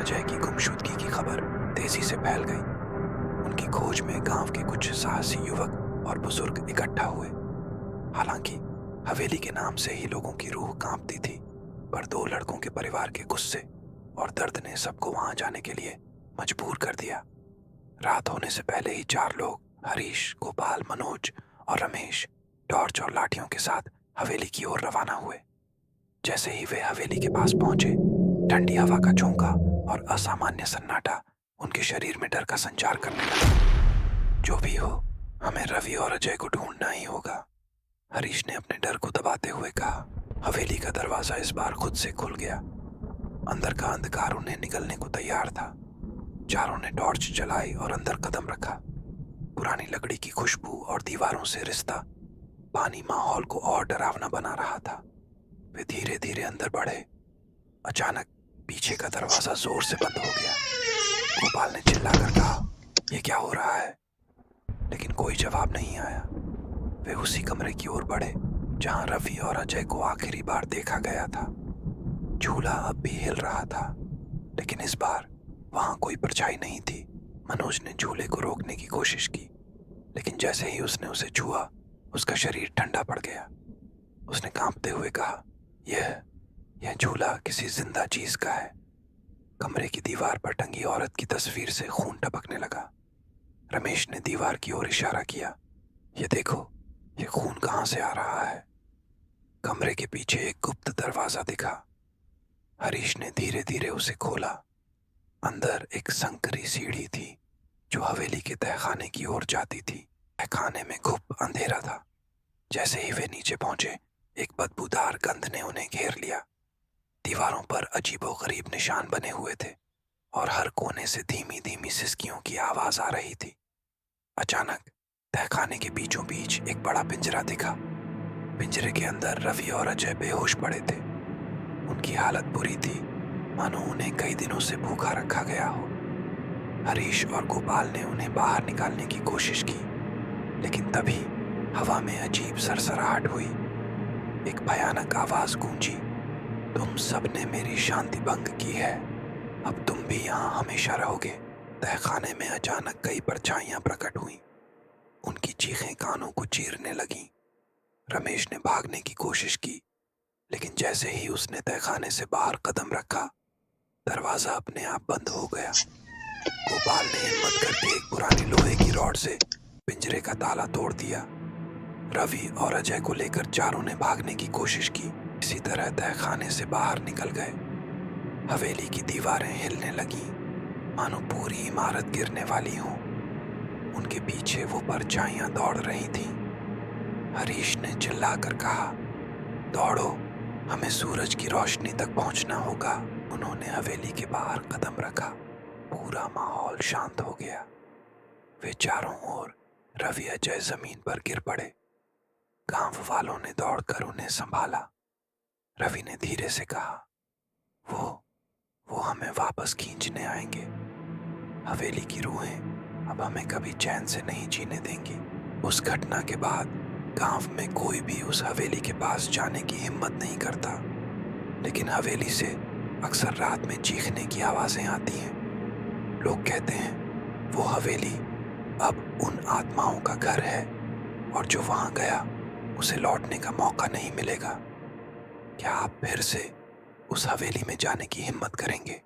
अजय की गुमशुदगी की खबर तेजी से फैल गई। उनकी खोज में गांव के कुछ साहसी युवक और बुजुर्ग इकट्ठा हुए। हालांकि हवेली के नाम से ही लोगों की रूह कांपती थी, पर दो लड़कों के परिवार के गुस्से और दर्द ने सबको वहां जाने के लिए मजबूर कर दिया। रात होने से पहले ही चार लोग, हरीश, गोपाल, मनोज और रमेश, टॉर्च और लाठियों के साथ हवेली की ओर रवाना हुए। जैसे ही वे हवेली के पास पहुंचे, ठंडी हवा का झोंका और असामान्य सन्नाटा उनके शरीर में डर का संचार करने लगा। जो भी हो, हमें रवि और अजय को ढूंढना ही होगा, हरीश ने अपने डर को दबाते हुए कहा। हवेली का दरवाजा इस बार खुद से खुल गया। अंदर का अंधकार उन्हें निगलने को तैयार था। चारों ने टॉर्च जलाई और अंदर कदम रखा। पुरानी लकड़ी की खुशबू और दीवारों से रिश्ता पानी माहौल को और डरावना बना रहा था। वे धीरे धीरे अंदर बढ़े। अचानक पीछे का दरवाजा जोर से बंद हो गया। गोपाल ने चिल्लाकर कहा, यह क्या हो रहा है? लेकिन कोई जवाब नहीं आया। वे उसी कमरे की ओर बढ़े जहां रवि और अजय को आखिरी बार देखा गया था। झूला अब भी हिल रहा था, लेकिन इस बार वहां कोई परछाई नहीं थी। मनोज ने झूले को रोकने की कोशिश की, लेकिन जैसे ही उसने उसे छुआ, उसका शरीर ठंडा पड़ गया। उसने कांपते हुए कहा, यह झूला किसी जिंदा चीज का है। कमरे की दीवार पर टंगी औरत की तस्वीर से खून टपकने लगा। रमेश ने दीवार की ओर इशारा किया, यह देखो, यह खून कहां से आ रहा है? कमरे के पीछे एक गुप्त दरवाजा दिखा। हरीश ने धीरे धीरे उसे खोला। अंदर एक संकरी सीढ़ी थी जो हवेली के तहखाने की ओर जाती थी। तहखाने में गुप्त अंधेरा था। जैसे ही वे नीचे पहुंचे, एक बदबूदार गंध ने उन्हें घेर लिया। दीवारों पर अजीबोगरीब निशान बने हुए थे और हर कोने से धीमी धीमी सिसकियों की आवाज आ रही थी। अचानक तहखाने के बीचों बीच एक बड़ा पिंजरा दिखा। पिंजरे के अंदर रवि और अजय बेहोश पड़े थे। उनकी हालत बुरी थी, मानो उन्हें कई दिनों से भूखा रखा गया हो। हरीश और गोपाल ने उन्हें बाहर निकालने की कोशिश की, लेकिन तभी हवा में अजीब सरसराहट हुई। एक भयानक आवाज गूंजी, तुम सबने मेरी शांति भंग की है, अब तुम भी यहाँ हमेशा रहोगे। तहखाने में अचानक कई परछाइयां प्रकट हुईं। उनकी चीखें कानों को चीरने लगीं। रमेश ने भागने की कोशिश की, लेकिन जैसे ही उसने तहखाने से बाहर कदम रखा, दरवाजा अपने आप बंद हो गया। गोपाल ने हिम्मत करके एक पुरानी लोहे की रॉड से पिंजरे का ताला तोड़ दिया। रवि और अजय को लेकर चारों ने भागने की कोशिश की। इसी तरह तहखाने से बाहर निकल गए। हवेली की दीवारें हिलने लगीं, मानो पूरी इमारत गिरने वाली हो। उनके पीछे वो परछाइयां दौड़ रही थीं। हरीश ने चिल्लाकर कहा, दौड़ो, हमें सूरज की रोशनी तक पहुंचना होगा। उन्होंने हवेली के बाहर कदम रखा। पूरा माहौल शांत हो गया। वे चारों ओर रवि अजय जमीन पर गिर पड़े। गांव वालों ने दौड़कर उन्हें संभाला। रवि ने धीरे से कहा, वो हमें वापस खींचने आएंगे। हवेली की रूहें अब हमें कभी चैन से नहीं जीने देंगी। उस घटना के बाद गांव में कोई भी उस हवेली के पास जाने की हिम्मत नहीं करता, लेकिन हवेली से अक्सर रात में चीखने की आवाजें आती हैं। लोग कहते हैं वो हवेली अब उन आत्माओं का घर है, और जो वहां गया उसे लौटने का मौका नहीं मिलेगा। क्या आप फिर से उस हवेली में जाने की हिम्मत करेंगे?